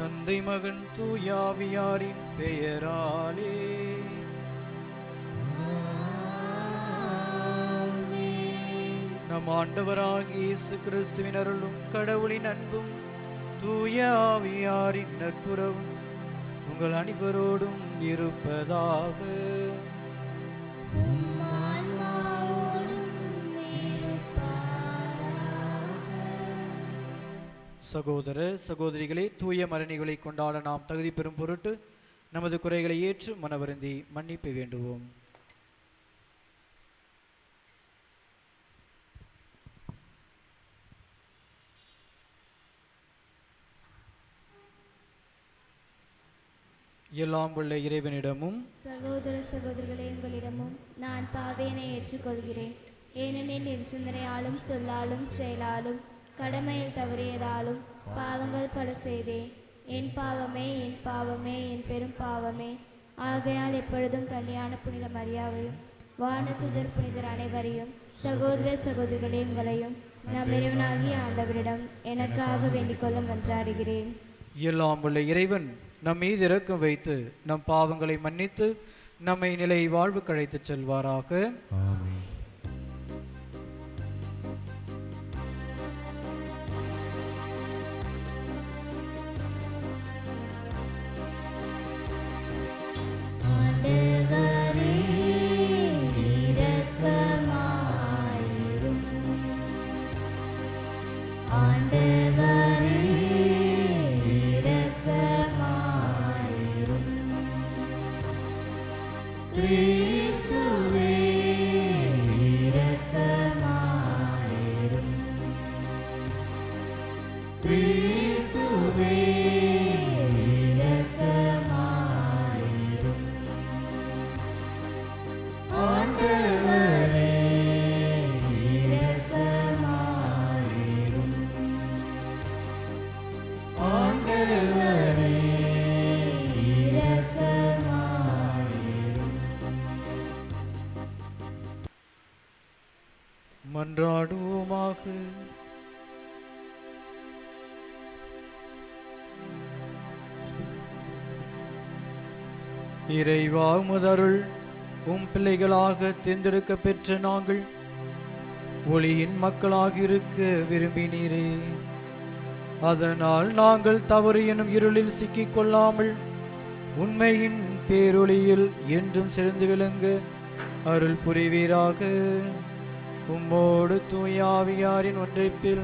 தந்தை மகன் தூயாவியாரின் பெயராலே. நம் ஆண்டவராகிய இயேசு கிறிஸ்துவின் அருளும் கடவுளின் அன்பும் தூய ஆவியாரின் நட்புறவும் உங்கள் அனைவரோடும் இருப்பதாக. சகோதர சகோதரிகளே, தூய மரணிகளை கொண்டாட நாம் தகுதி பெறும் பொருட்டு நமது குறைகளை ஏற்று மனவருந்தி மன்னிப்பு வேண்டுவோம். எல்லாம் உள்ள இறைவனிடமும் சகோதர சகோதரிகளே உங்களிடமும் நான் பாவேனை ஏற்றுக்கொள்கிறேன். ஏனெனில் என் சிந்தனையாலும் சொல்லாலும் செயலாலும் கடமையில் தவறியதாலும் பாவங்கள் பல செய்தேன். என் பாவமே என் பாவமே என் பெரும் பாவமே. ஆகையால் எப்பொழுதும் கல்யாண புனித மரியாவையும் வானதுதர் புனிதர் அனைவரையும் சகோதர சகோதரிகளே உங்களையும் நம் இறைவனாகிய ஆண்டவரிடம் எனக்காக வேண்டிக் கொள்ள மன்றாடுகிறேன். எல்லாம் உள்ள இறைவன் நம் மீது இரக்கம் வைத்து நம் பாவங்களை மன்னித்து நம்மை நிலை வாழ்வு கழைத்து செல்வாராக. ஆமென். மன்றாடுவோமாக. இறைவா, உமதருள் பிள்ளைகளாக தேர்ந்தெடுக்க பெற்ற நாங்கள் ஒளியின் மக்களாக இருக்க விரும்பினீரே. அதனால் நாங்கள் தவறு எனும் இருளில் சிக்கிக் கொள்ளாமல் உண்மையின் பேரொளியில் என்றும் சிறந்து விளங்க அருள் புரிவீராக. உம்மோடு தூயாவியாரின் ஒன்றைப்பில்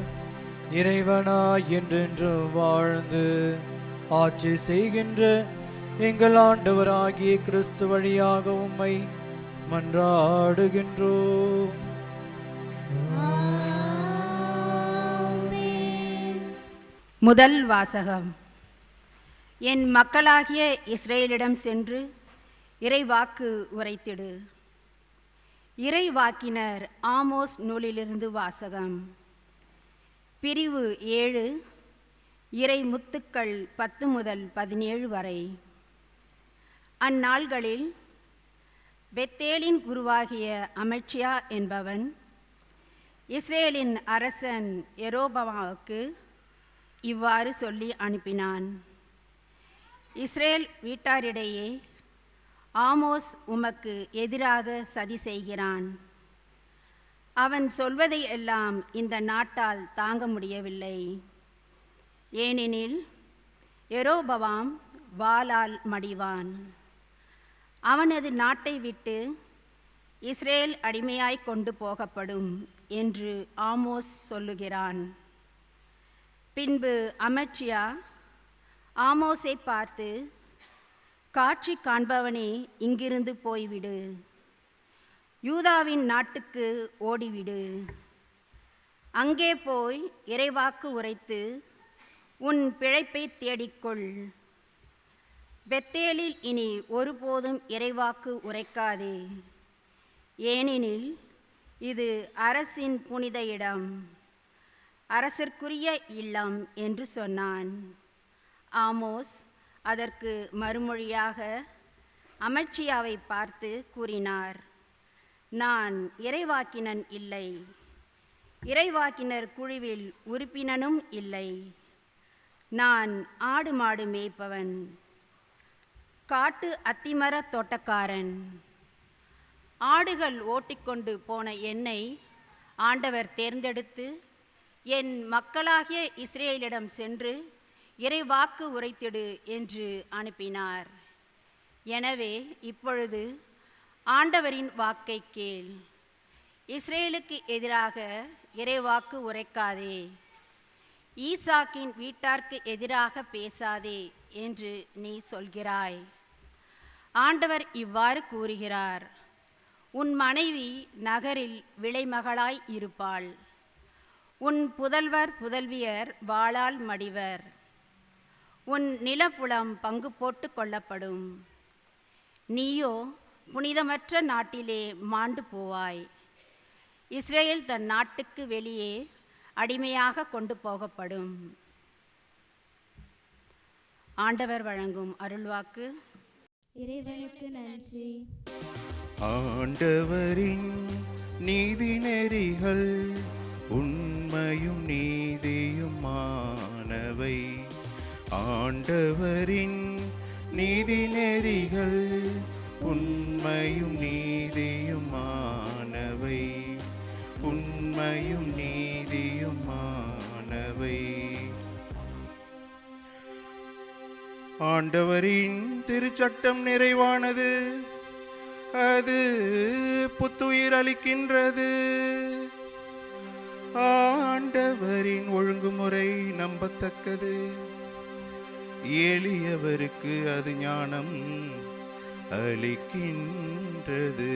இறைவனாய் என்றென்று வாழ்ந்து ஆட்சி செய்கின்ற எங்கள் ஆண்டவராகிய கிறிஸ்து வழியாக உம்மை மன்றாடுகின்றோம். முதல் வாசகம். என் மக்களாகிய இஸ்ரேலிடம் சென்று இறைவாக்கு உரைத்திடு. இறைவாக்கினர் ஆமோஸ் நூலிலிருந்து வாசகம். பிரிவு 7, இறை முத்துக்கள் 10 முதல் 17 வரை. அந்நாள்களில் பெத்தேலின் குருவாகிய அமட்சியா என்பவன் இஸ்ரேலின் அரசன் யெரோபவாமுக்கு இவ்வாறு சொல்லி அனுப்பினான். இஸ்ரேல் வீட்டாரிடையே ஆமோஸ் உமக்கு எதிராக சதி செய்கிறான். அவன் சொல்வதை எல்லாம் இந்த நாட்டால் தாங்க முடியவில்லை. ஏனெனில் யெரோபவாம் வாளால் மடிவான். அவனது நாட்டை விட்டு இஸ்ரேல் அடிமையாய் கொண்டு போகப்படும் என்று ஆமோஸ் சொல்லுகிறான். பின்பு அமட்சியா ஆமோஸை பார்த்து, காட்சி காண்பவனே, இங்கிருந்து போய்விடு, யூதாவின் நாட்டுக்கு ஓடிவிடு. அங்கே போய் இறைவாக்கு உரைத்து உன் பிழைப்பை தேடிக்கொள். பெத்தேலில் இனி ஒருபோதும் இறைவாக்கு உரைக்காதே, ஏனெனில் இது அரசின் புனித இடம், அரசர்க்குரிய இல்லம் என்று சொன்னான். ஆமோஸ் அதற்கு மறுமொழியாக அமட்சியாவை பார்த்து கூறினார், நான் இறைவாக்கினன் இல்லை, இறைவாக்கினர் குழுவில் உறுப்பினனும் இல்லை. நான் ஆடு மாடு மேய்ப்பவன், காட்டு அத்திமர தோட்டக்காரன். ஆடுகள் ஓட்டிக்கொண்டு போன என்னை ஆண்டவர் தேர்ந்தெடுத்து என் மக்களாகிய இஸ்ரேலிடம் சென்று இறைவாக்கு உரைத்திடு என்று அனுப்பினார். எனவே இப்பொழுது ஆண்டவரின் வாக்கை கேள். இஸ்ரேலுக்கு எதிராக இறைவாக்கு உரைக்காதே, ஈசாக்கின் வீட்டார்க்கு எதிராக பேசாதே என்று நீ சொல்கிறாய். ஆண்டவர் இவ்வாறு கூறுகிறார்: உன் மனைவி நகரில் விலைமகளாய் இருப்பாள், உன் புதல்வர் புதல்வியர் வாளால் மடிவர், உன் நிலப்புலம் பங்கு போட்டு கொள்ளப்படும். நீயோ புனிதமற்ற நாட்டிலே மாண்டு போவாய். இஸ்ரேல் தன் நாட்டுக்கு வெளியே அடிமையாக கொண்டு போகப்படும். ஆண்டவர் வழங்கும் அருள்வாக்கு. இறைவனுக்கு நன்றி. ஆண்டவரின் நீதி நெறிகள் உண்மையும் நீதியுமானவை. ஆண்டவரின் நீதி நெறிகள் உண்மையும் நீதியுமானவை. உண்மையும் நீதியுமானவை. ஆண்டவரின் திருச்சட்டம் நிறைவானது, அது புத்துயிர் அளிக்கின்றது. ஆண்டவரின் ஒழுங்குமுறை நம்பத்தக்கது, எளியவருக்கு அது ஞானம் அளிக்கின்றது.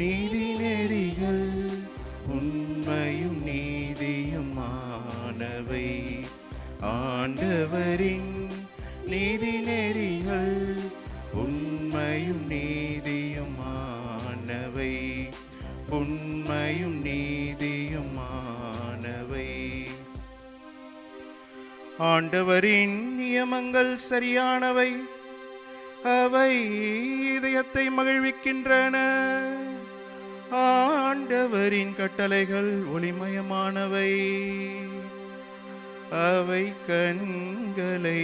நீதி நெறிகள் உண்மையும் நீதியுமானவை. ஆண்டவரின் நீதி நெறிகள் உண்மையும் நீதியுமானவை. உண்மையும் நீதியுமானவை. ஆண்டவரின் நியமங்கள் சரியானவை, அவை இதயத்தை மகிழ்விக்கின்றன. ஆண்டவரின் கட்டளைகள் ஒளிமயமானவை, அவை கண்களை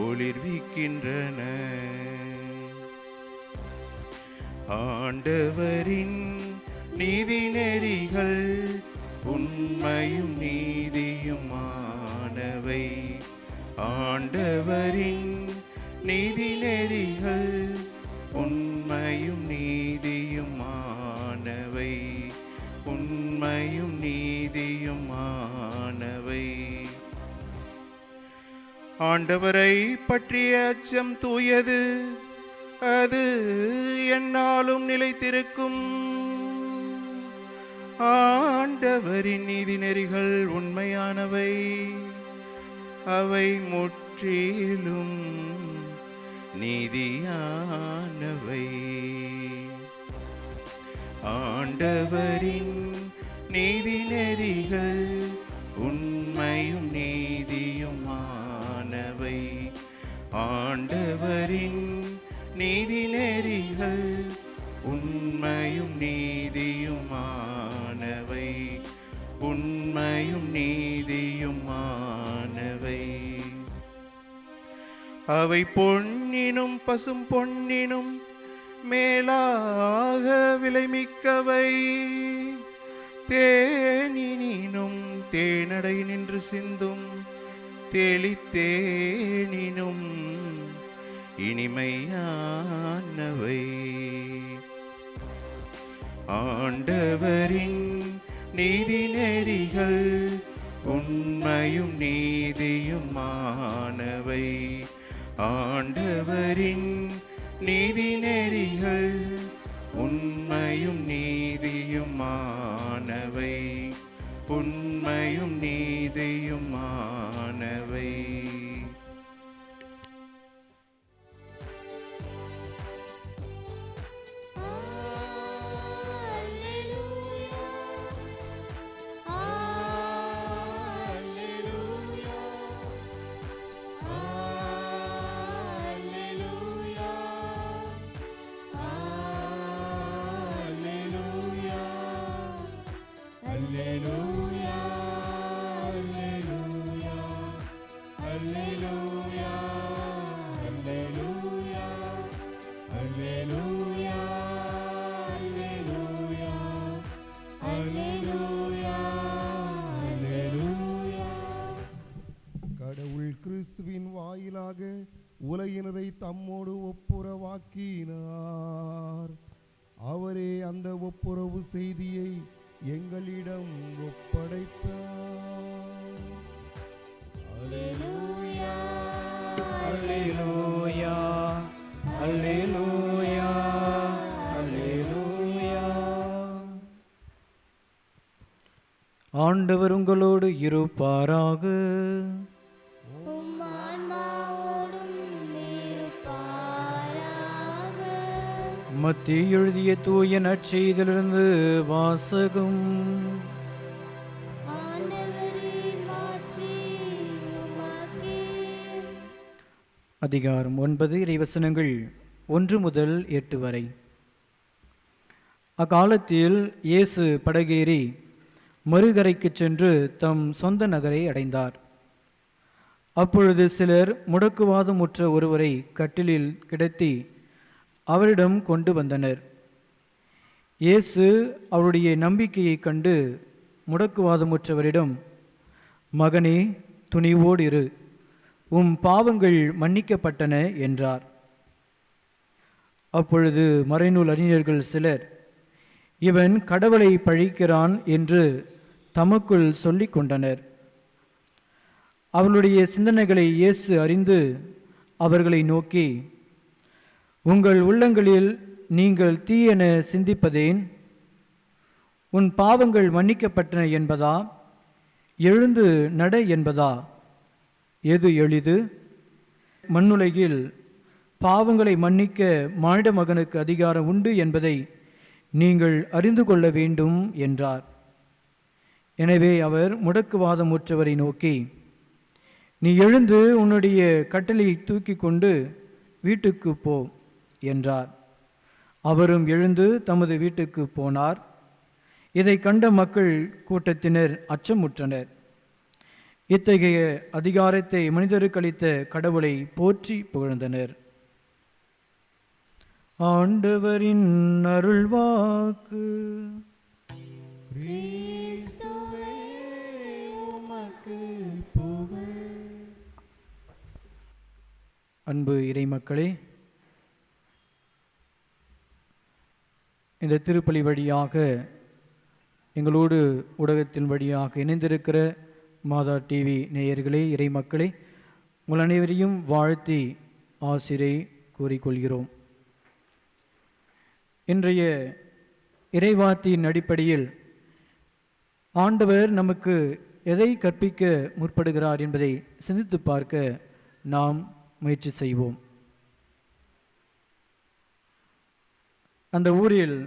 ஒளிர்விக்கின்றன. ஆண்டவரின் நீதி நெறிகள் உண்மையும் நீதியுமானவை. ஆண்டவரின் நீதி நெறிகள் உண்மையும் நீதியுமானவை. உண்மையும் நீதியுமானவை. ஆண்டவரை பற்றிய அச்சம் தூயது, அது எந்நாளும் நிலைத்திருக்கும். ஆண்டவரின் நீதி நெறிகள் உண்மையானவை, அவை முற்றிலும் நீதியானவை. ஆண்டவரின் நீதி நெறிகள் உண்மையும் நீதியுமானவை. ஆண்டவரின் நீதி நெறிகள் உண்மையும் நீதியுமானவை. உண்மையும் நீதியுமானவை. அவை பொன்னினும் பசும் பொன்னினும் மேலாக விலைமிக்கவை. தேனினும் தேனடை நின்று சிந்தும் தெளித்தேனினும் இனிமையானவை. ஆண்டவரின் நீதி நெறிகள் உண்மையும் நீதியுமானவை. ஆண்டவரின் நீதி நெறிகள் உண்மையும் நீதியுமானவை. உண்மையும் நீதியுமானவை. Alleluia. கடவுள் கிறிஸ்துவின் வாயிலாக உலகினரை தம்மோடு ஒப்புரவாக்கினார். அவரே அந்த ஒப்புரவு செய்தியை எங்களிடம் ஒப்படைத்தார். அல்லேலூயா அல்லேலூயா அல்லேலூயா அல்லேலூயா. ஆண்டவர் உங்களோடு இருப்பாராக. உம் ஆன்மாவோடும் இருப்பாராக. மத்தேயு எழுதிய தூய நற்செய்தியிலிருந்து வாசகம். ஆண்டவரே, மாட்சி உமக்கே. அதிகாரம் 9 இறைவசனங்கள் 1 முதல் 8 வரை. அக்காலத்தில் இயேசு படகேறி மறுகரைக்கு சென்று தம் சொந்த நகரை அடைந்தார். அப்பொழுது சிலர் முடக்குவாதமுற்ற ஒருவரை கட்டிலில் கிடத்தி அவரிடம் கொண்டு வந்தனர். இயேசு அவருடைய நம்பிக்கையைக் கண்டு முடக்குவாதமுற்றவரிடம், மகனே, துணிவோடு இரு, உம் பாவங்கள் மன்னிக்கப்பட்டன என்றார். அப்பொழுது மறைநூல் அறிஞர்கள் சிலர், இவன் கடவுளை பழிக்கிறான் என்று தமக்குள் சொல்லிக் கொண்டனர். அவர்களுடைய சிந்தனைகளை இயேசு அறிந்து அவர்களை நோக்கி, உங்கள் உள்ளங்களில் நீங்கள் தீயென சிந்திப்பதேன்? உன் பாவங்கள் மன்னிக்கப்பட்டன என்பதா, எழுந்து நட என்பதா? எது எளிது? மண்ணுலகில் பாவங்களை மன்னிக்க மானிட மகனுக்கு அதிகாரம் உண்டு என்பதை நீங்கள் அறிந்து கொள்ள வேண்டும் என்றார். எனவே அவர் முடக்குவாதமுற்றவரை நோக்கி, நீ எழுந்து உன்னுடைய கட்டளை தூக்கி கொண்டு வீட்டுக்கு போ என்றார். அவரும் எழுந்து தமது வீட்டுக்கு போனார். இதை கண்ட மக்கள் கூட்டத்தினர் அச்சமுற்றனர். இத்தகைய அதிகாரத்தை மனிதருக்கு அளித்த கடவுளை போற்றி புகழ்ந்தனர். ஆண்டவரின் அருள்வாக்கு. கிறிஸ்துவே, உமக்கு புகழ். அன்பு இறைமக்களே, இந்த திருப்பலி வழியாக எங்களோடு ஊடகத்தின் வழியாக இணைந்திருக்கிற மாதா டிவி நேயர்களே, இறைமக்களே, உங்கள் அனைவரையும் வாழ்த்தி ஆசிரை கூறிக்கொள்கிறோம். இன்றைய இறைவார்த்தையின் அடிப்படையில் ஆண்டவர் நமக்கு எதை கற்பிக்க முற்படுகிறார் என்பதை சிந்தித்து பார்க்க நாம் முயற்சி செய்வோம். அந்த ஊரில்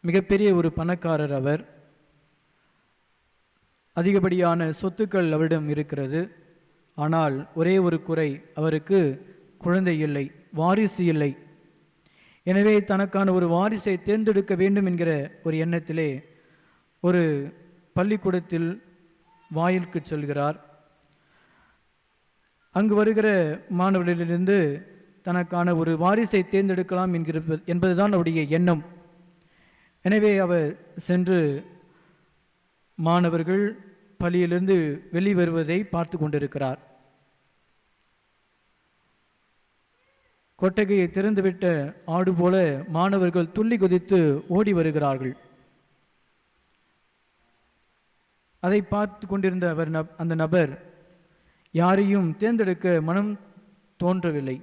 மிகப்பெரிய ஒரு பணக்காரர் அவர். அதிகப்படியான சொத்துக்கள் அவரிடம் இருக்கிறது. ஆனால் ஒரே ஒரு குறை, அவருக்கு குழந்தை இல்லை, வாரிசு இல்லை. எனவே தனக்கான ஒரு வாரிசை தேர்ந்தெடுக்க வேண்டும் என்கிற ஒரு எண்ணத்திலே ஒரு பள்ளிக்கூடத்தில் வாயிலுக்கு செல்கிறார். அங்கு வருகிற மாணவர்களிலிருந்து தனக்கான ஒரு வாரிசை தேர்ந்தெடுக்கலாம் என்பதுதான் அவருடைய எண்ணம். எனவே அவர் சென்று மாணவர்கள் பள்ளியிலிருந்து வெளிவருவதை பார்த்து கொண்டிருக்கிறார். கொட்டகையை திறந்துவிட்ட ஆடு போல மாணவர்கள் துள்ளி குதித்து ஓடி வருகிறார்கள். அதை பார்த்து கொண்டிருந்த அந்த நபர் யாரையும் தேர்ந்தெடுக்க மனம் தோன்றவில்லை.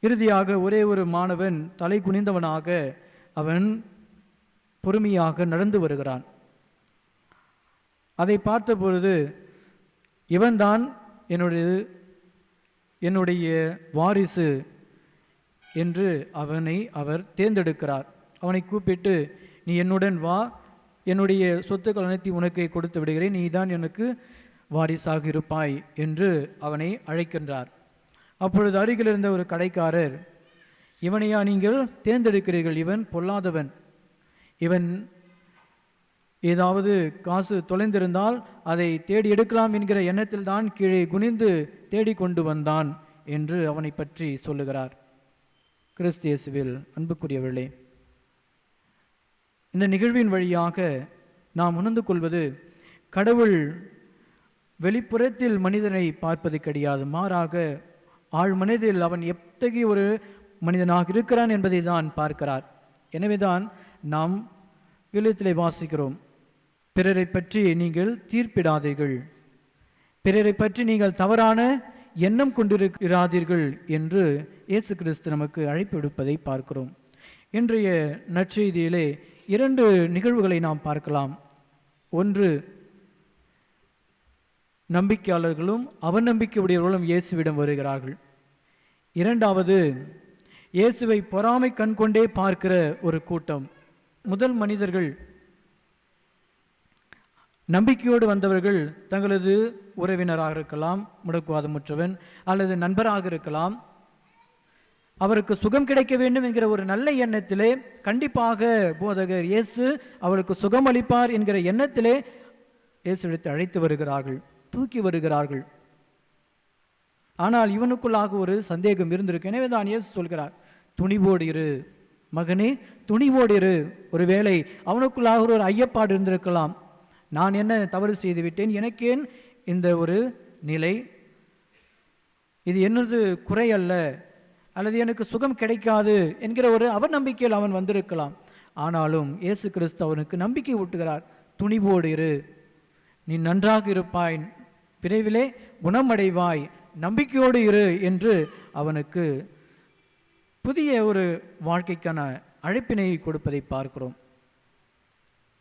இறுதியாக ஒரே ஒரு மாணவன் தலை குனிந்தவனாக அவன் பொறுமையாக நடந்து வருகிறான். அதை பார்த்த பொழுது, இவன்தான் என்னுடைய வாரிசு என்று அவனை அவர் தேர்ந்தெடுக்கிறார். அவனை கூப்பிட்டு, நீ என்னுடன் வா, என்னுடைய சொத்துக்கள் அனைத்தையும் உனக்கு கொடுத்து விடுகிறேன், நீ தான் எனக்கு வாரிசாக இருப்பாய் என்று அவனை அழைக்கின்றார். அப்பொழுது அருகில் இருந்த ஒரு கடைக்காரர், இவனையா நீங்கள் தேர்ந்தெடுக்கிறீர்கள்? இவன் பொல்லாதவன், இவன் ஏதாவது காசு தொலைந்திருந்தால் அதை தேடி எடுக்கலாம் என்கிற எண்ணத்தில் தான் கீழே குனிந்து தேடிக்கொண்டு வந்தான் என்று அவனை பற்றி சொல்லுகிறார். கிறிஸ்து இயேசுவில் அன்புக்குரியவர்களே, இந்த நிகழ்வின் வழியாக நாம் உணர்ந்து கொள்வது, கடவுள் வெளிப்புறத்தில் மனிதனை பார்ப்பது கிடையாது, மாறாக ஆழ் மனதில் அவன் எத்தகைய ஒரு மனிதனாக இருக்கிறான் என்பதை தான் பார்க்கிறார். எனவேதான் நாம் விழுத்திலே வாசிக்கிறோம், பிறரை பற்றி நீங்கள் தீர்ப்பிடாதீர்கள், பிறரை பற்றி நீங்கள் தவறான எண்ணம் கொண்டிருக்கிறாதீர்கள் என்று இயேசு கிறிஸ்து நமக்கு அழைப்பு விடுப்பதை பார்க்கிறோம். இன்றைய நற்செய்தியிலே 2 நிகழ்வுகளை நாம் பார்க்கலாம். ஒன்று, நம்பிக்கையாளர்களும் அவநம்பிக்கையுடையவர்களும் இயேசுவிடம் வருகிறார்கள். இரண்டாவது, இயேசுவை பொறாமை கண் கொண்டே பார்க்கிற ஒரு கூட்டம். முதல் மனிதர்கள், நம்பிக்கையோடு வந்தவர்கள் தங்களது உறவினராக இருக்கலாம், முடக்குவாதமுற்றவன், அல்லது நண்பராக இருக்கலாம். அவருக்கு சுகம் கிடைக்க வேண்டும் என்கிற ஒரு நல்ல எண்ணத்திலே, கண்டிப்பாக போதகர் இயேசு அவருக்கு சுகம் அளிப்பார் என்கிற எண்ணத்திலே இயேசுவிடத்தை அழைத்து வருகிறார்கள், தூக்கி வருகிறார்கள். ஆனால் இவனுக்குள்ளாக ஒரு சந்தேகம் இருந்திருக்கு. எனவே தான் இயேசு சொல்கிறார், துணிவோடு இரு மகனே, துணிவோடு இரு. ஒருவேளை அவனுக்குள்ளாக ஒரு ஐயப்பாடு இருந்திருக்கலாம், நான் என்ன தவறு செய்து விட்டேன், எனக்கேன் இந்த ஒரு நிலை, இது என்னது குறை அல்ல, அல்லது எனக்கு சுகம் கிடைக்காது என்கிற ஒரு அவநம்பிக்கையில் அவன் வந்திருக்கலாம். ஆனாலும் இயேசு கிறிஸ்து அவனுக்கு நம்பிக்கை ஊட்டுகிறார், துணிவோடு இரு, நீ நன்றாக இருப்பாய், விரைவிலே குணமடைவாய், நம்பிக்கையோடு இரு என்று அவனுக்கு புதிய ஒரு வாழ்க்கைக்கான அழைப்பினை கொடுப்பதை பார்க்கிறோம்.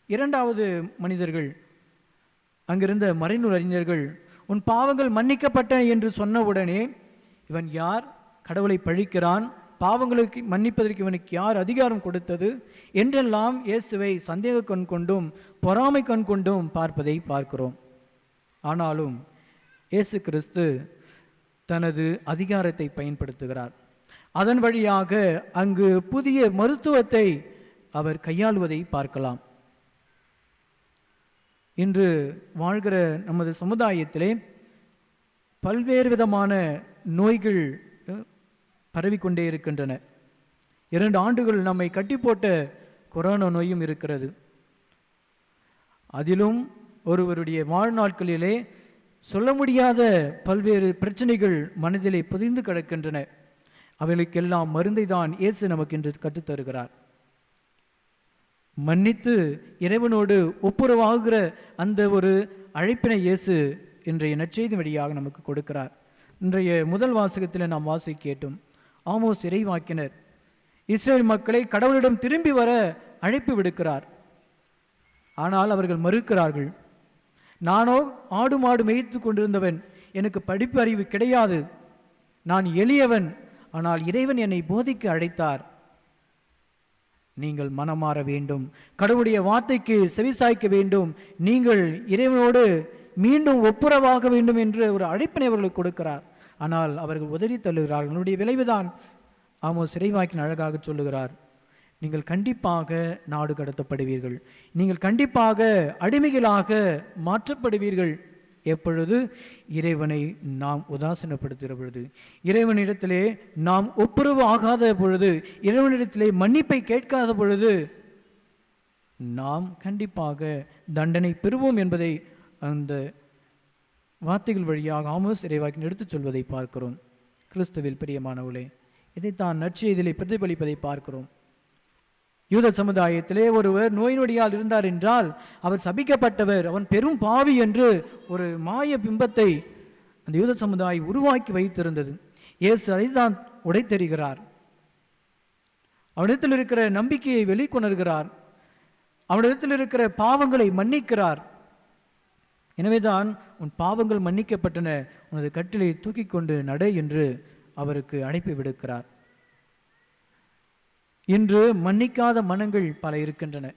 இரண்டாவது மனிதர்கள், அங்கிருந்த மறைநூல் அறிஞர்கள், உன் பாவங்கள் மன்னிக்கப்பட்ட என்று சொன்னவுடனே, இவன் யார், கடவுளை பழிக்கிறான், பாவங்களுக்கு மன்னிப்பதற்கு இவனுக்கு யார் அதிகாரம் கொடுத்தது என்றெல்லாம் இயேசுவை சந்தேக கண் கொண்டும் பொறாமை கண் கொண்டும் பார்ப்பதை பார்க்கிறோம். ஆனாலும் இயேசு கிறிஸ்து தனது அதிகாரத்தை பயன்படுத்துகிறார். அதன் வழியாக அங்கு புதிய மருத்துவத்தை அவர் கையாளுவதை பார்க்கலாம். இன்று வாழ்கிற நமது சமுதாயத்திலே பல்வேறு விதமான நோய்கள் பரவிக்கொண்டே இருக்கின்றன. 2 ஆண்டுகள் நம்மை கட்டி போட்ட கொரோனா நோயும் இருக்கிறது. அதிலும் ஒருவருடைய வாழ்நாட்களிலே சொல்ல முடியாத பல்வேறு பிரச்சனைகள் மனதிலே புதிந்து கிடக்கின்றன. அவைகளுக்கெல்லாம் மருந்தை தான் இயேசு நமக்கு இன்று கற்றுத்தருகிறார். மன்னித்து இறைவனோடு ஒப்புரவாகுகிற அந்த ஒரு அழைப்பினை இயேசு இன்றைய நற்செய்தி வழியாக நமக்கு கொடுக்கிறார். இன்றைய முதல் வாசகத்தில் நாம் வாசி கேட்டோம். ஆமோஸ் இறைவாக்கினர் இஸ்ரேல் மக்களை கடவுளிடம் திரும்பி வர அழைப்பு விடுக்கிறார். ஆனால் அவர்கள் மறுக்கிறார்கள். நானோ ஆடு மாடு மேய்த்து கொண்டிருந்தவன், எனக்கு படிப்பு அறிவு கிடையாது, நான் எளியவன், ஆனால் இறைவன் என்னை போதிக்க அழைத்தார். நீங்கள் மனமாற வேண்டும், கடவுளுடைய வார்த்தைக்கு செவிசாய்க்க வேண்டும், நீங்கள் இறைவனோடு மீண்டும் ஒப்புரவாக வேண்டும் என்று ஒரு அழைப்பினை அவர்களுக்கு கொடுக்கிறார். ஆனால் அவர்கள் உதறி தள்ளுகிறார்கள். அதனுடைய விளைவுதான் ஆமோஸ் இறைவாக்கின் அழகாக சொல்லுகிறார், நீங்கள் கண்டிப்பாக நாடு கடத்தப்படுவீர்கள், நீங்கள் கண்டிப்பாக அடிமைகளாக மாற்றப்படுவீர்கள். எப்பொழுது? இறைவனை நாம் உதாசீனப்படுத்துகிற பொழுது, இறைவனிடத்திலே நாம் ஒப்புரவு ஆகாத பொழுது, இறைவனிடத்திலே மன்னிப்பை கேட்காத பொழுது நாம் கண்டிப்பாக தண்டனை பெறுவோம் என்பதை அந்த வார்த்தைகள் வழியாக ஆமோஸ் இறைவாக்கின் எடுத்துச் சொல்வதை பார்க்கிறோம். கிறிஸ்துவில் பிரியமானவர்களே, இதைத்தான் நற்செய்தியிலே பிரதிபலிப்பதை பார்க்கிறோம். யூத சமுதாயத்திலே ஒருவர் நோய் நொடியால் இருந்தார் என்றால் அவர் சபிக்கப்பட்டவர், அவன் பெரும் பாவி என்று ஒரு மாய பிம்பத்தை அந்த யூத சமுதாயம் உருவாக்கி வைத்திருந்தது. இயேசு அதை தான் உடைத்தெறிகிறார். அவனிடத்தில் இருக்கிற நம்பிக்கையை வெளிக்கொணர்கிறார், அவனிடத்தில் இருக்கிற பாவங்களை மன்னிக்கிறார். எனவேதான் உன் பாவங்கள் மன்னிக்கப்பட்டன, உனது கட்டிலை தூக்கி கொண்டு நட என்று அவருக்கு அழைப்பு விடுக்கிறார். இன்று மன்னிக்காத மனங்கள் பல இருக்கின்றன,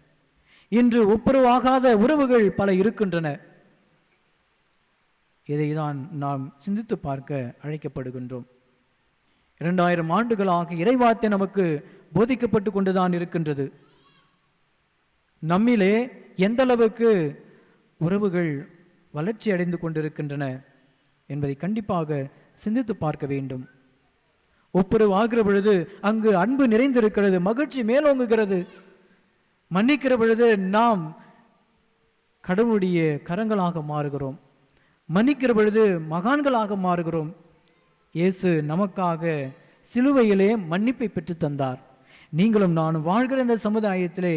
இன்று ஒப்புரவாகாத உறவுகள் பல இருக்கின்றன. இதைதான் நாம் சிந்தித்து பார்க்க அழைக்கப்படுகின்றோம். 2000 ஆண்டுகளாக இறைவார்த்தை நமக்கு போதிக்கப்பட்டு கொண்டுதான் இருக்கின்றது. நம்மிலே எந்த அளவுக்கு உறவுகள் வளர்ச்சி அடைந்து கொண்டிருக்கின்றன என்பதை கண்டிப்பாக சிந்தித்து பார்க்க வேண்டும். ஒப்புரவாகிற பொழுது அங்கு அன்பு நிறைந்திருக்கிறது, மகிழ்ச்சி மேலோங்குகிறது. மன்னிக்கிற பொழுது நாம் கடவுளுடைய கரங்களாக மாறுகிறோம். மன்னிக்கிற பொழுது மகான்களாக மாறுகிறோம். இயேசு நமக்காக சிலுவையிலே மன்னிப்பை பெற்று தந்தார். நீங்களும் நானும் வாழ்கிற இந்த சமுதாயத்திலே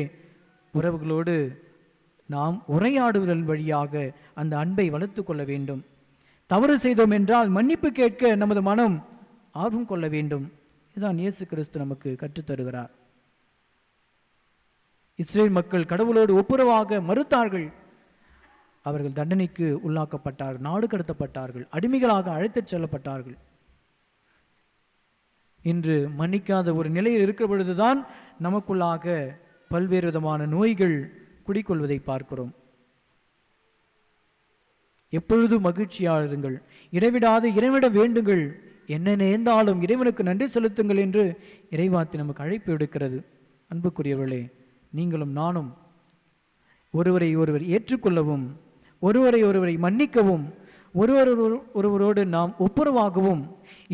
உறவுகளோடு நாம் உரையாடுவதன் வழியாக அந்த அன்பை வளர்த்து கொள்ள வேண்டும். தவறு செய்தோம் என்றால் மன்னிப்பு கேட்க நமது மனம் ஆர்வம் கொள்ள வேண்டும். இதுதான் இயேசு கிறிஸ்து நமக்கு கற்றுத்தருகிறார். இஸ்ரேல் மக்கள் கடவுளோடு ஒப்புரவாக மறுத்தார்கள். அவர்கள் தண்டனைக்கு உள்ளாக்கப்பட்டார்கள், நாடு கடத்தப்பட்டார்கள், அடிமைகளாக அழைத்துச் செல்லப்பட்டார்கள். இன்று மன்னிக்காத ஒரு நிலையில் இருக்கிற பொழுதுதான் நமக்குள்ளாக பல்வேறு விதமான நோய்கள் குடிக்கொள்வதை பார்க்கிறோம். எப்பொழுதும் மகிழ்ச்சியாளருங்கள், இடைவிடாது இறைவனிடம் வேண்டுங்கள், என்ன நேர்ந்தாலும் இறைவனுக்கு நன்றி செலுத்துங்கள் என்று இறைவார்த்தை நமக்கு அழைப்பு எடுக்கிறது. அன்புக்குரியவர்களே, நீங்களும் நானும் ஒருவரை ஒருவர் ஏற்றுக்கொள்ளவும், ஒருவரை மன்னிக்கவும், ஒருவரோடு நாம் ஒப்புரவாகவும்,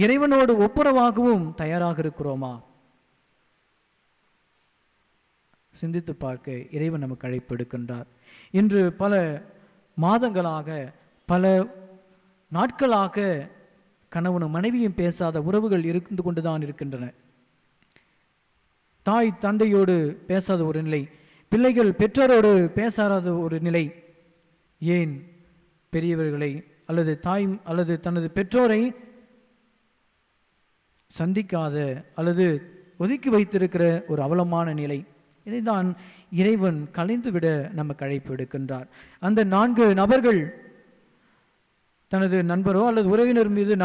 இறைவனோடு ஒப்புரவாகவும் தயாராக இருக்கிறோமா? சிந்தித்து பார்க்க இறைவன் நமக்கு அழைப்பு எடுக்கின்றார். இன்று பல மாதங்களாக, பல நாட்களாக கணவனும் மனைவியும் பேசாத உறவுகள் இருந்து கொண்டுதான் இருக்கின்றன. தாய் தந்தையோடு பேசாத ஒரு நிலை, பிள்ளைகள் பெற்றோரோடு பேசாத ஒரு நிலை, ஏன் பெரியவர்களை அல்லது தாய் அல்லது தனது பெற்றோரை சந்திக்காத அல்லது ஒதுக்கி வைத்திருக்கிற ஒரு அவலமான நிலை, இதைதான் இறைவன் கலைந்துவிட நமக்கு அழைப்பு எடுக்கின்றார். அந்த 4 நபர்கள் தனது நண்பரோ அல்லது உறவினர் மீது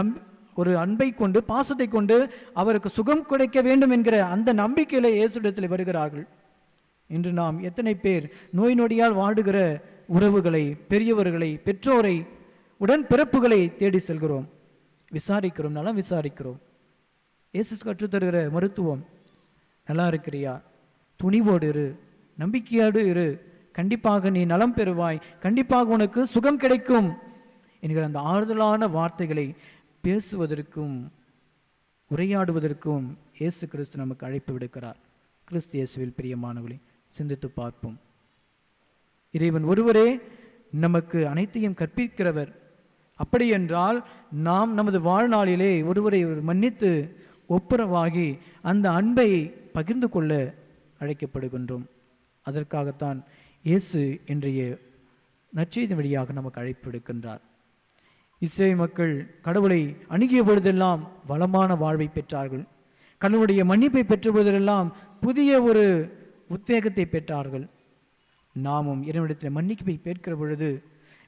ஒரு அன்பை கொண்டு, பாசத்தை கொண்டு அவருக்கு சுகம் கிடைக்க வேண்டும் என்கிற அந்த நம்பிக்கையில இயேசுவிடத்தில் வருகிறார்கள். இன்று நாம் எத்தனை பேர் நோய் நொடியால் வாடுகிற உறவுகளை, பெரியவர்களை, பெற்றோரை, உடன் பிறப்புகளை தேடி செல்கிறோம், விசாரிக்கிறோம், நலம் விசாரிக்கிறோம். இயேசு கற்றுத்தருகிற மருத்துவம், நல்லா இருக்கிறியா, துணிவோடு இரு, நம்பிக்கையோடு இரு, கண்டிப்பாக நீ நலம் பெறுவாய், கண்டிப்பாக உனக்கு சுகம் கிடைக்கும் என்கிற அந்த ஆறுதலான வார்த்தைகளை பேசுவதற்கும் உரையாடுவதற்கும் இயேசு கிறிஸ்து நமக்கு அழைப்பு விடுக்கிறார். கிறிஸ்து இயேசுவில் பிரியமானவர்களே, சிந்தித்து பார்ப்போம். இறைவன் ஒருவரே நமக்கு அனைத்தையும் கற்பிக்கிறவர். அப்படி என்றால் நாம் நமது வாழ்நாளிலே ஒருவரை மன்னித்து ஒப்புரவாகி அந்த அன்பை பகிர்ந்து கொள்ள அழைக்கப்படுகின்றோம். அதற்காகத்தான் இயேசு இன்றைய நற்செய்தி வழியாக நமக்கு அழைப்பு விடுக்கின்றார். இஸ்ரேல் மக்கள் கடவுளை அணுகிய பொழுதெல்லாம் வளமான வாழ்வை பெற்றார்கள். கடவுளுடைய மன்னிப்பை பெற்ற பொழுதெல்லாம் புதிய ஒரு உத்வேகத்தை பெற்றார்கள். நாமும் இறைவனிடத்தில் மன்னிப்பை பெற்கிற பொழுது,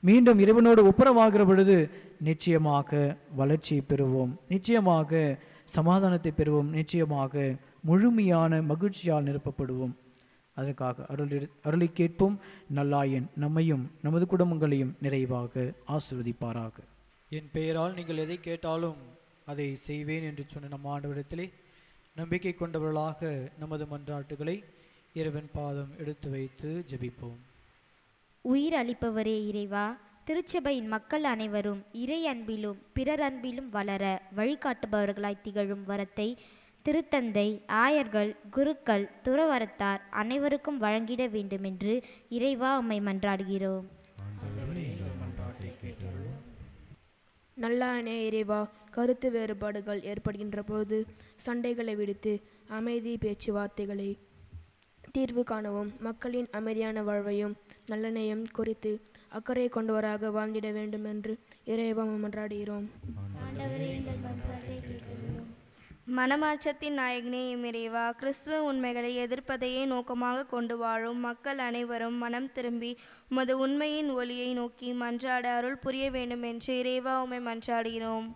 மீண்டும் இறைவனோடு ஒப்புரவாகிற பொழுது நிச்சயமாக வளர்ச்சியை பெறுவோம், நிச்சயமாக சமாதானத்தை பெறுவோம், நிச்சயமாக முழுமையான மகிழ்ச்சியால் நிரப்பப்படுவோம். அதற்காக அருளை கேட்போம். நல்லாயன் நம்மையும் நமது குடும்பங்களையும் நிறைவாக ஆசீர்வதிப்பாராக. என் பெயரால் நீங்கள் எதை கேட்டாலும் அதை செய்வேன் என்று சொன்ன நம் ஆண்டவரிடத்திலே நம்பிக்கை கொண்டவர்களாக நமது மன்றாட்டுகளை இறைவன் பாதம் எடுத்து வைத்து ஜெபிப்போம். உயிர் அளிப்பவரே இறைவா, திருச்சபையின் மக்கள் அனைவரும் இறை அன்பிலும் பிறர் அன்பிலும் வளர வழிகாட்டுபவர்களாய் திகழும் வரத்தை திருத்தந்தை, ஆயர்கள், குருக்கள், துறவரத்தார் அனைவருக்கும் வழங்கிட வேண்டுமென்று இறைவா உம்மை மன்றாடுகிறோம். நல்லானே இறைவா, கருத்து வேறுபாடுகள் ஏற்படுகின்ற போது சண்டைகளை விடுத்து அமைதி பேச்சுவார்த்தைகளை தீர்வு காணவும், மக்களின் அமைதியான வாழ்வையும் நல்லெண்ணையும் குறித்து அக்கறை கொண்டவராக வாழ்ந்திட வேண்டும் என்று இறைவா மன்றாடுகிறோம். மனமாற்றத்தின் நாயகனே இறைவா, கிறிஸ்துவ உண்மைகளை எதிர்ப்பதையே நோக்கமாக கொண்டு வாழும் மக்கள் அனைவரும் மனம் திரும்பி உமது உண்மையின் ஒளியை நோக்கி மன்றாட அருள் புரிய வேண்டும் என்று இறைவா உம்மை மன்றாடுகிறோம்.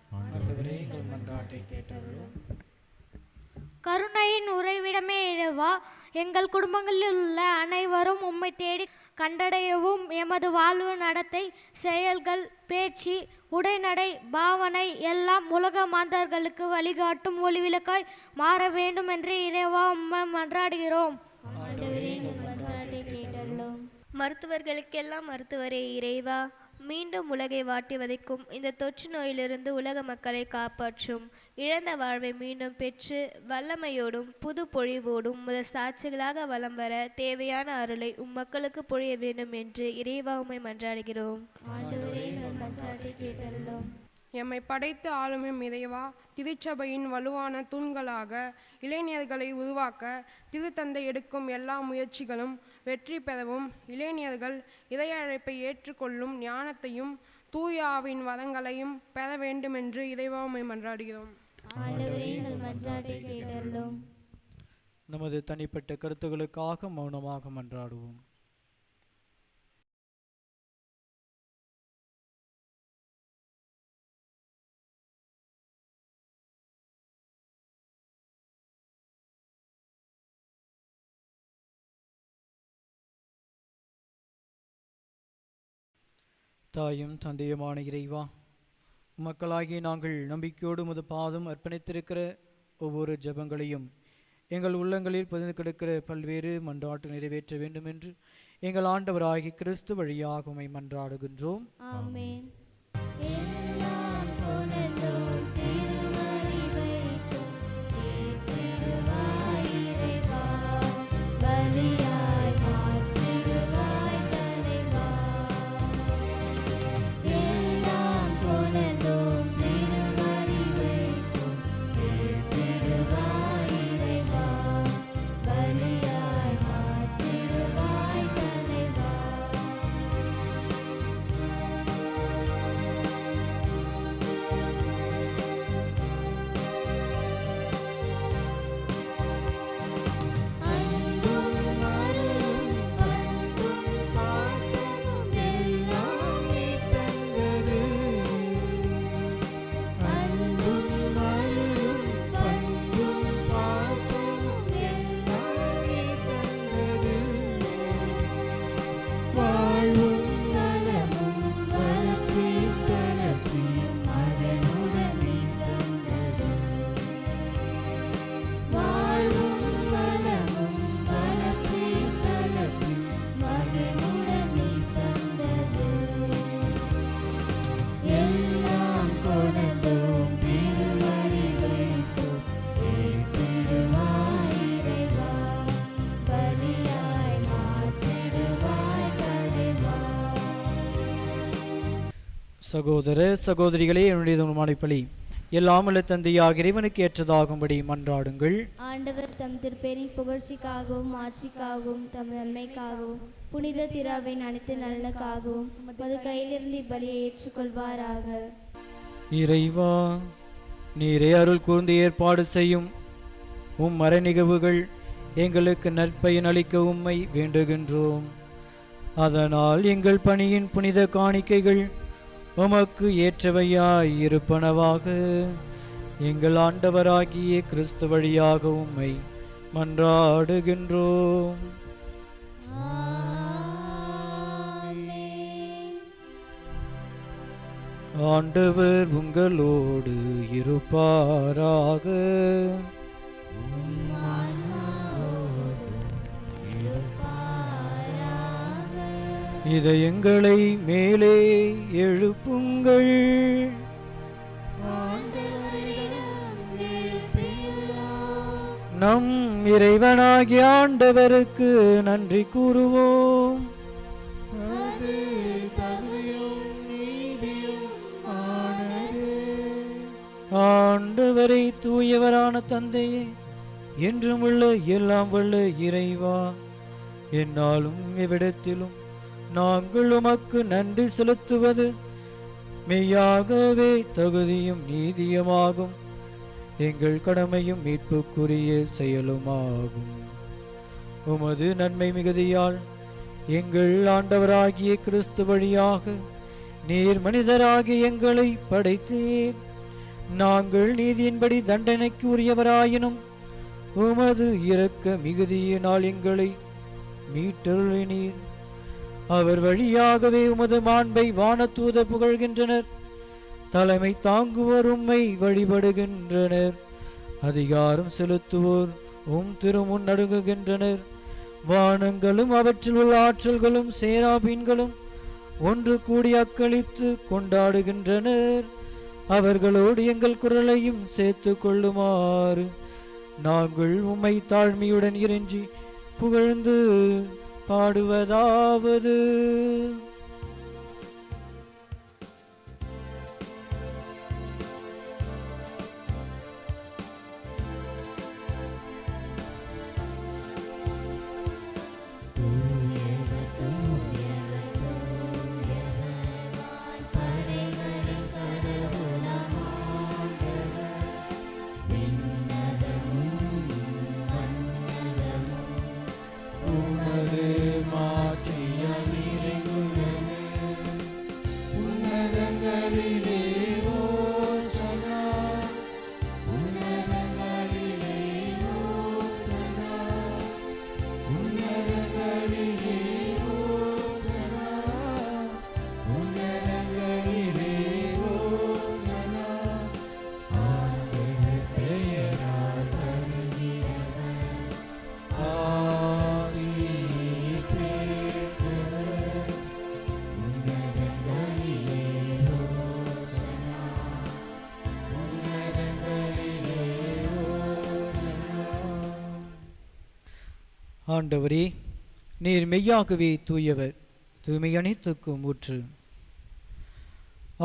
கருணையின் உறைவிடமே இறைவா, எங்கள் குடும்பங்களில் உள்ள அனைவரும் உம்மை தேடி கண்டடையவும், எமது வாழ்வு, நடத்தை, செயல்கள், பேச்சு, உடைநடை, பாவனை எல்லாம் உலக மாந்தர்களுக்கு வழிகாட்டும் ஒளிவிளக்காய் மாற வேண்டும் என்று இறைவா உம்மை மன்றாடுகிறோம். ஆண்டவரே, எங்கள் மன்றாட்டை கேட்டருளும். மருத்துவர்களுக்கெல்லாம் மருத்துவரே இறைவா, மீண்டும் உலகை வாட்டி வதைக்கும் இந்த தொற்று நோயிலிருந்து உலக மக்களை காப்பாற்றும். இழந்த வாழ்வை மீண்டும் பெற்று வல்லமையோடும் புது பொழிவோடும் முதல் சாட்சிகளாக வலம் வர தேவையான அருளை மக்களுக்கு பொழிய வேண்டும் என்று இறைவா உம்மை மன்றாடுகிறோம். ஆண்டவரே, எங்கள் மன்றாட்டை கேட்டருளும். எம்மை படைத்து ஆளுமை இறைவா, திருச்சபையின் வலுவான தூண்களாக இளைஞர்களை உருவாக்க திருத்தந்தை எடுக்கும் எல்லா முயற்சிகளும் வெற்றி பெறவும், இளைஞர்கள் இறை அழைப்பை ஏற்றுக்கொள்ளும் ஞானத்தையும் தூயாவின் வரங்களையும் பெற வேண்டுமென்று இறைவா உம்மை மன்றாடுகிறோம். ஆண்டவரே, எங்கள் மன்றாட்டை கேட்டருளும். நமது தனிப்பட்ட கருத்துக்களுக்காக மௌனமாக மன்றாடுவோம். தாயும் தந்தையுமான இறைவா, மக்களாகிய நாங்கள் நம்பிக்கையோடு உமது பாதம் அர்ப்பணித்திருக்கிற ஒவ்வொரு ஜெபங்களையும் எங்கள் உள்ளங்களில் பதிந்து கிடக்கிற பல்வேறு மன்றாட்டு நிறைவேற்ற வேண்டும் என்று எங்கள் ஆண்டவராகிய கிறிஸ்து வழியாக உம்மை மன்றாடுகின்றோம். ஆமென். சகோதர சகோதரிகளே, என்னுடைய மாலைப்பலி எல்லாம் உள்ள தந்தையாக இறைவனுக்கு ஏற்றதாகும்படி மன்றாடுங்கள். ஆண்டவர் தம் திருப்பேரின் புகழ்ச்சிக்காகவும் ஆட்சிக்காகவும் தம் நன்மைக்காகவும் புனித திராவின் அனைத்து நலனுக்காகவும் உமது கையிலிருந்து இப்பலியை ஏற்றுக்கொள்வாராக. இறைவா, நீரே அருள் கூர்ந்து ஏற்பாடு செய்யும் உம் மறை நிகழ்வுகள் எங்களுக்கு நற்பயன் அளிக்க உம்மை வேண்டுகின்றோம். அதனால் எங்கள் பணியின் புனித காணிக்கைகள் உமக்கு ஏற்றவையாய் இருப்பனவாக. எங்கள் ஆண்டவராகிய கிறிஸ்து வழியாக உம்மை மன்றாடுகின்றோம். ஆண்டவர் உங்களோடு இருப்பாராக. இதயங்களை மேலே எழுப்புங்கள். நம் இறைவனாகிய ஆண்டவருக்கு நன்றி கூறுவோம். ஆண்டவரை தூயவரான தந்தையே, என்றும் உள்ள எல்லாம் வல்ல இறைவா, என்னாலும் எவ்விடத்திலும் நாங்கள் உமக்கு நன்றி செலுத்துவது மெய்யாகவே தகுதியும் நீதியுமாகும். எங்கள் கடமையும் மீட்புக்குரிய செயலுமாகும். உமது நன்மை மிகுதியால் எங்கள் ஆண்டவராகிய கிறிஸ்து வழியாக நீர் மனிதராகிய எங்களை படைத்தீர். நாங்கள் நீதியின்படி தண்டனைக்கு உரியவராயினும் உமது இரக்க மிகுதியினால் எங்களை மீட்டருளினீர். அவர் வழியாகவே உமது மாண்பை வானதூத புகழ்கின்றனர். தலைமை தாங்குவோர் உம்மை வழிபடுகின்றனர். அதிகாரம் செலுத்துவோர் திருமுன் நடுங்குகின்றனர். வானங்களும் அவற்றில் உள்ள ஆற்றல்களும் சேராபீன்களும் ஒன்று கூடி அக்களித்து கொண்டாடுகின்றனர். அவர்களோடு எங்கள் குரலையும் சேர்த்து கொள்ளுமாறு நாங்கள் உம்மை தாழ்மையுடன் இறைஞ்சி புகழ்ந்து பாடுவதாவது: ஆண்டவரே, நீர் மெய்யாகவே தூயவர், தூய்மை அனைத்துக்கும் ஊற்று.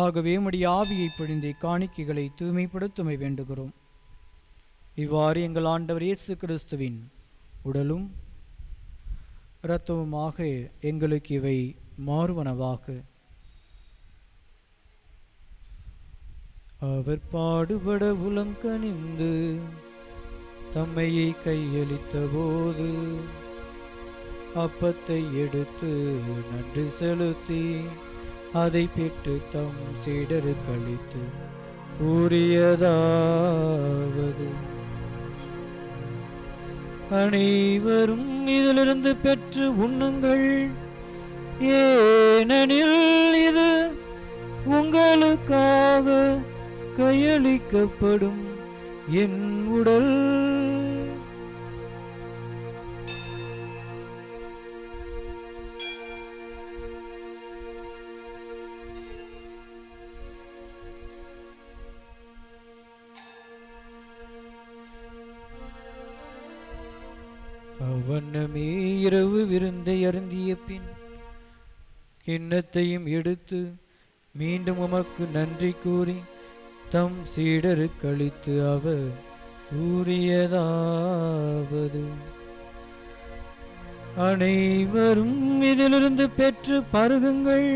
ஆகவே உம்முடைய ஆவியை பொழிந்து காணிக்கைகளை தூய்மைப்படுத்துமை வேண்டுகிறோம். இவ்வாறு எங்கள் ஆண்டவர் இயேசு கிறிஸ்துவின் உடலும் இரத்தமுமாக எங்களுக்கு இவை மாறுவனவாக. அவர் பாடுபட உளம் கனிந்து தம்மையை கையளித்த போது அப்பத்தை எடுத்து நன்றி செலுத்தி அதை பெற்று தம் சீடருக்கு அளித்து கூறியதாவது: அனைவரும் இதிலிருந்து பெற்று உண்ணுங்கள், ஏனெனில் இது உங்களுக்காக கையளிக்கப்படும் என் உடல். அவ்வண்ணமே இரவு விருந்தை அருந்திய பின் கிண்ணத்தையும் எடுத்து மீண்டும் உமக்கு நன்றி கூறி தம் சீடருக்கு அளித்து அவர் கூறியதாவது: அனைவரும் இதிலிருந்து பெற்று பருகுங்கள்,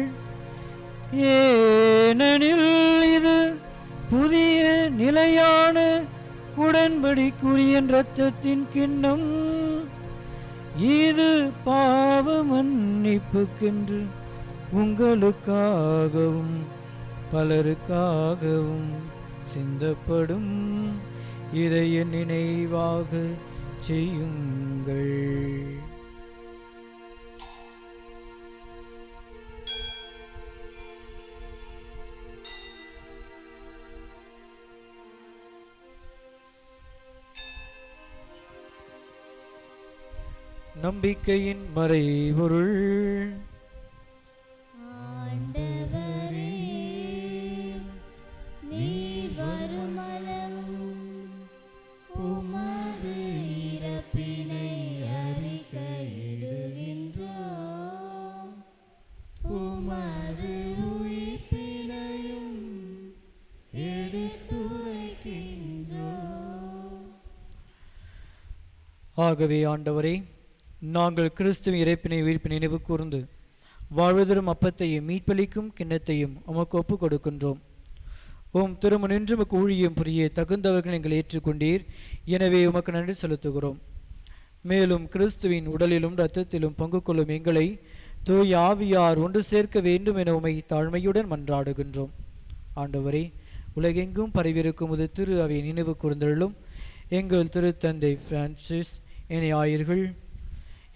ஏனெனில் இது புதிய நிலையான உடன்படிக்குரிய இரத்தத்தின் கிண்ணம். இது பாவ மன்னிப்புக்கென்று உங்களுக்காகவும் பலருக்காகவும் சிந்தப்படும். இதை என் நினைவாக செய்யுங்கள். நம்பிக்கையின் மறைபொருள். ஆண்டவரே, நீர் வருமளவும் உமது இறப்பினை அறிக்கையிடுகின்றோம், உமது உயிர்ப்பினையும் எடுத்துரைக்கின்றோம். ஆகவே ஆண்டவரே, நாங்கள் கிறிஸ்துவின் இறைப்பினை உயிர்ப்பினை நினைவு கூர்ந்து வாழ்வதரும் அப்பத்தையும் மீட்பளிக்கும் கிண்ணத்தையும் உமக்கு ஒப்புக் கொடுக்கின்றோம். உம் திருமுனின்று உமக்கு ஊழியம் புரிய தகுந்தவர்கள் எங்களை ஏற்றுக்கொண்டீர். எனவே உமக்கு நன்றி செலுத்துகிறோம். மேலும் கிறிஸ்துவின் உடலிலும் இரத்தத்திலும் பங்கு கொள்ளும் எங்களை தூய ஆவியார் ஒன்று சேர்க்க வேண்டும் என உமை தாழ்மையுடன் மன்றாடுகின்றோம். ஆண்டவரே, உலகெங்கும் பரவியிருக்கும் உமது திரு அவையை நினைவு கூர்ந்தருளும். எங்கள் திருத்தந்தை பிரான்சிஸ், இணை ஆயர்கள்,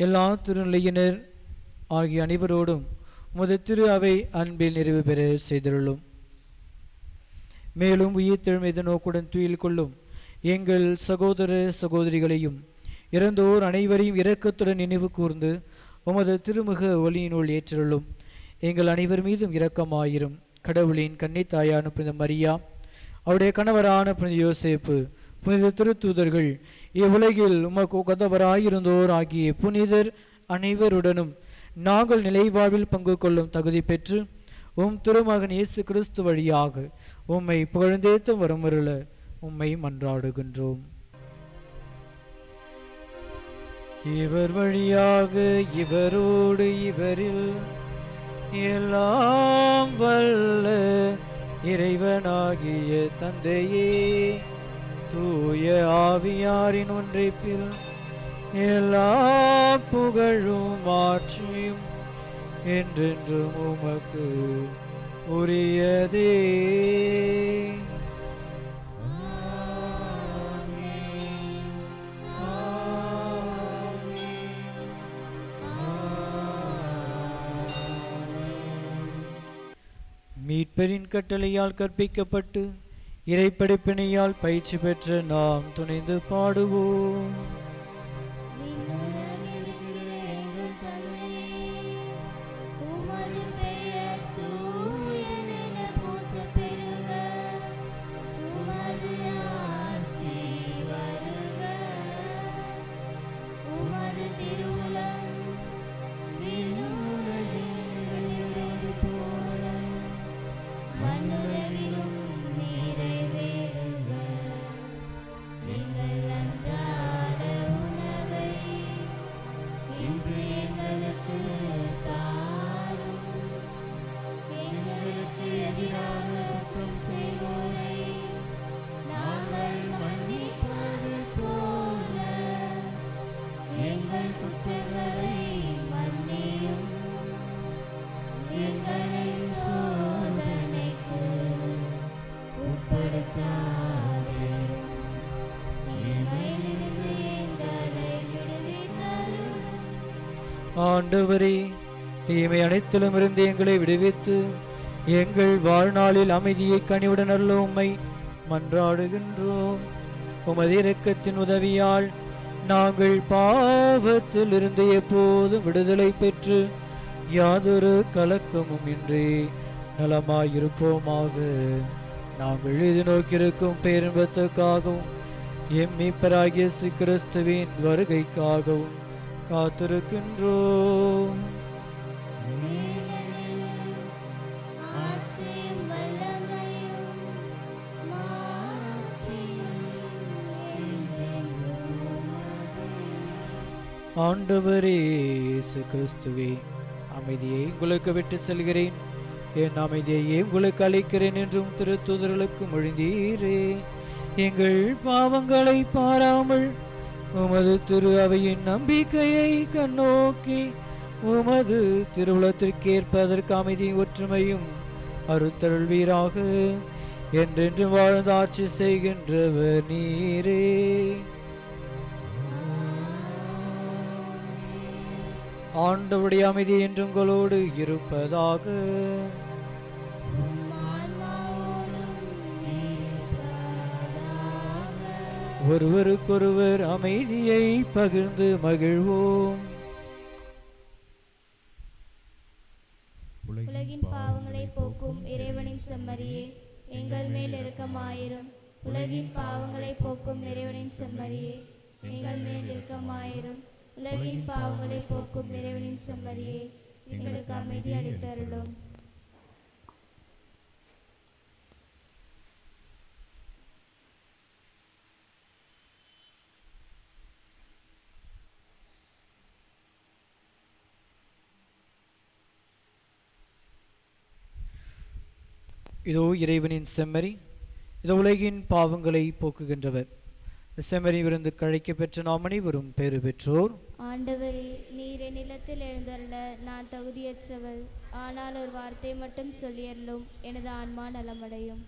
எல்லா திருநிலையினர் ஆகிய அனைவரோடும் உமது திரு அவை அன்பில் நிறைவு பெற செய்தருளும். மேலும் உயிர்த்தெழும் எதிர்நோக்குடன் துயில் கொள்ளும் எங்கள் சகோதர சகோதரிகளையும் இறந்தோர் அனைவரையும் இரக்கத்துடன் நினைவு கூர்ந்து உமது திருமுக ஒளியினுள் ஏற்றருளும். எங்கள் அனைவர் மீதும் இரக்கமாயிரும். கடவுளின் கன்னித்தாயான புனித மரியா, அவருடைய கணவரான புனித யோசேப்பு, புனித திருத்தூதர்கள், இவ்வுலகில் உமக்கு உகந்தவராயிருந்தோர் ஆகிய புனிதர் அனைவருடனும் நாங்கள் நிலைவாழ்வில் பங்கு கொள்ளும் தகுதி பெற்று உம் திருமகன் இயேசு கிறிஸ்து வழியாக உம்மை புகழ்ந்தேத்தும் வரமருள உம்மை மன்றாடுகின்றோம். இவர் வழியாக இவரோடு இவரில் எல்லாம் வல்ல இறைவனாகிய தந்தையே, தூய ஆவியாரின் ஒன்றிப்பில் எல்லா புகழும் ஆட்சியும் என்றென்றும் உமக்கு உரியதே. மீட்பரின் கட்டளையால் கற்பிக்கப்பட்டு இறைப்படைப்பினையால் பயிற்சி பெற்ற நாம் துணிந்து பாடுவோம். ஆண்டவரே, தீமை அனைத்திலும் இருந்து எங்களை விடுவித்து எங்கள் வாழ்நாளில் அமைதியை கனிவுடன் அருள உம்மை மன்றாடுகின்றோம். உமது இரக்கத்தின் உதவியால் நாங்கள் பாவத்தில் இருந்து எப்போதும் விடுதலை பெற்று யாதொரு கலக்கமும் இன்றி நலமாயிருப்போமாக. நாங்கள் எதிர்நோக்கியிருக்கும் பேரின்பத்துக்காகவும் எம் மீட்பராகிய இயேசு கிறிஸ்துவின் வருகைக்காகவும் காத்திருக்கின்றோம். ஆண்டவரே இயேசு கிறிஸ்துவே, அமைதியை உங்களுக்கு விட்டு செல்கிறேன், என் அமைதியையே உங்களுக்கு அளிக்கிறேன் என்றும் திருத்தூதர்களுக்கு மொழிந்தீரே. எங்கள் பாவங்களை பாராமல் உமது திரு அவையின் நம்பிக்கையை கண்ணோக்கி உமது திருவுளத்திற்கேற்ப அதற்கு அமைதி ஒற்றுமையும் அருத்தருள்வீராக. என்றென்று வாழ்ந்து ஆட்சி செய்கின்றவர் நீரே. ஆண்டவருடைய அமைதி என்றும் உங்களோடு இருப்பதாக. ஒருவருக்கொருவர் அமைதியை பகிர்ந்து மகிழ்வோம். உலகின் பாவங்களை போக்கும் இறைவனின் செம்மறியே, எங்கள் மேல் இரக்கமாயிரும். உலகின் பாவங்களை போக்கும் இறைவனின் செம்மறியே, எங்கள் மேல் இரக்கமாயிரும். உலகின் பாவங்களை போக்கும் இறைவனின் செம்மறியே, எங்களுக்கு அமைதி அளித்தருளும். இதோ இறைவனின் செம்மறி, இதோ உலகின் பாவங்களை போக்குகின்றவர். செம்மறி விருந்து கழைக்க பெற்ற நாம் அனைவரும் பேறு பெற்றோர். ஆண்டவரே, நீர் என் நிலத்தில் எழுந்தருள நான் தகுதியற்றவள். ஆனால் ஒரு வார்த்தை மட்டும் சொல்லியருளும், எனது ஆன்மா நலமடையும்.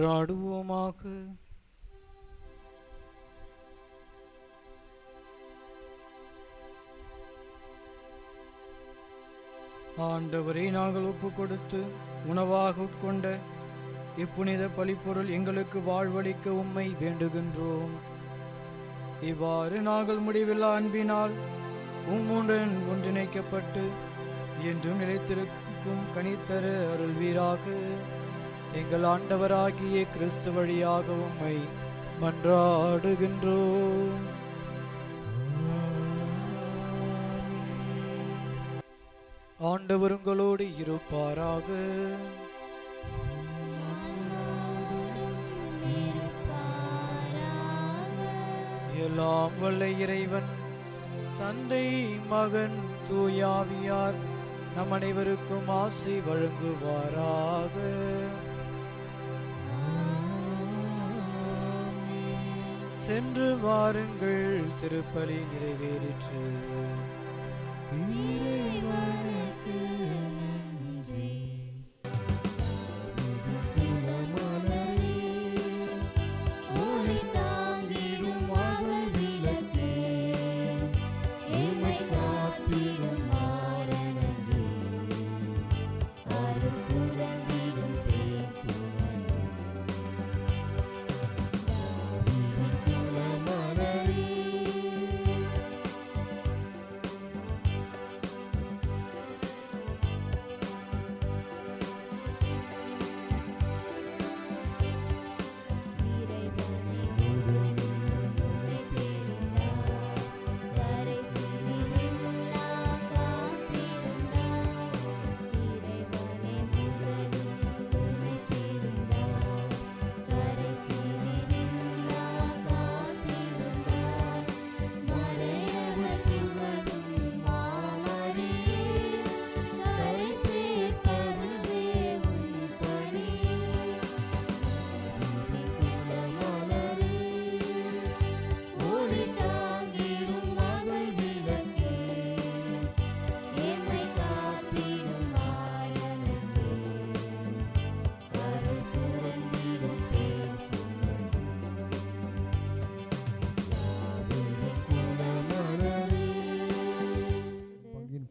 மன்றாடுவோமாக. ஆண்டவரை நாங்கள் ஒப்பு கொடுத்து உணவாக உட்கொண்ட இப்புனித பலிப்பொருள் எங்களுக்கு வாழ்வளிக்க உம்மை வேண்டுகின்றோம். இவ்வாறு நாங்கள் முடிவில்லா அன்பினால் உம்முடன் ஒன்றிணைக்கப்பட்டு என்றும் நிலைத்திருக்கும் கனித்தர அருள்வீராக. எங்கள் ஆண்டவராகிய கிறிஸ்து வழியாக உம்மை மன்றாடுகின்றோம். ஆண்டவர் உங்களோடு இருப்பாராக. எல்லாம் வல்ல இறைவன் தந்தை மகன் தூயாவியார் நம் அனைவருக்கும் ஆசி வழங்குவாராக. சென்று வாருங்கள், திருப்பலி நிறைவேறிற்று.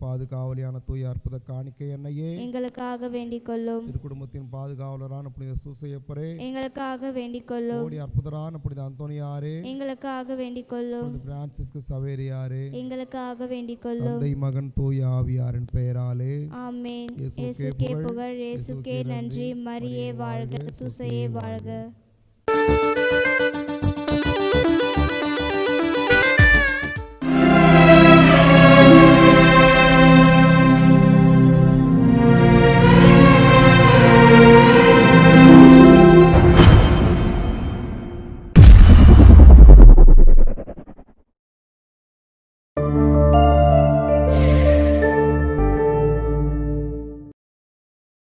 பாதுகாவலியான தூய அற்புத காணிக்கை எண்ணையே எங்களுக்காக வேண்டிக் கொள்ளும். திருக்குடும்பத்தின் பாதுகாவலரான புனித சூசையப்பரே எங்களுக்காக வேண்டிக் கொள்ளும். அற்புதரான புனித அந்தோனியாரே எங்களுக்காக வேண்டிக் கொள்ளும். பிரான்சிஸ்கு சவேரியாரே எங்களுக்காக வேண்டிக் கொள்ளும். தந்தை மகன் தூய ஆவியாரின் பெயராலே ஆமென். இயேசுக்கே புகழ், இயேசுக்கே நன்றி. மரியே வாழ்க, சூசையே வாழ்க.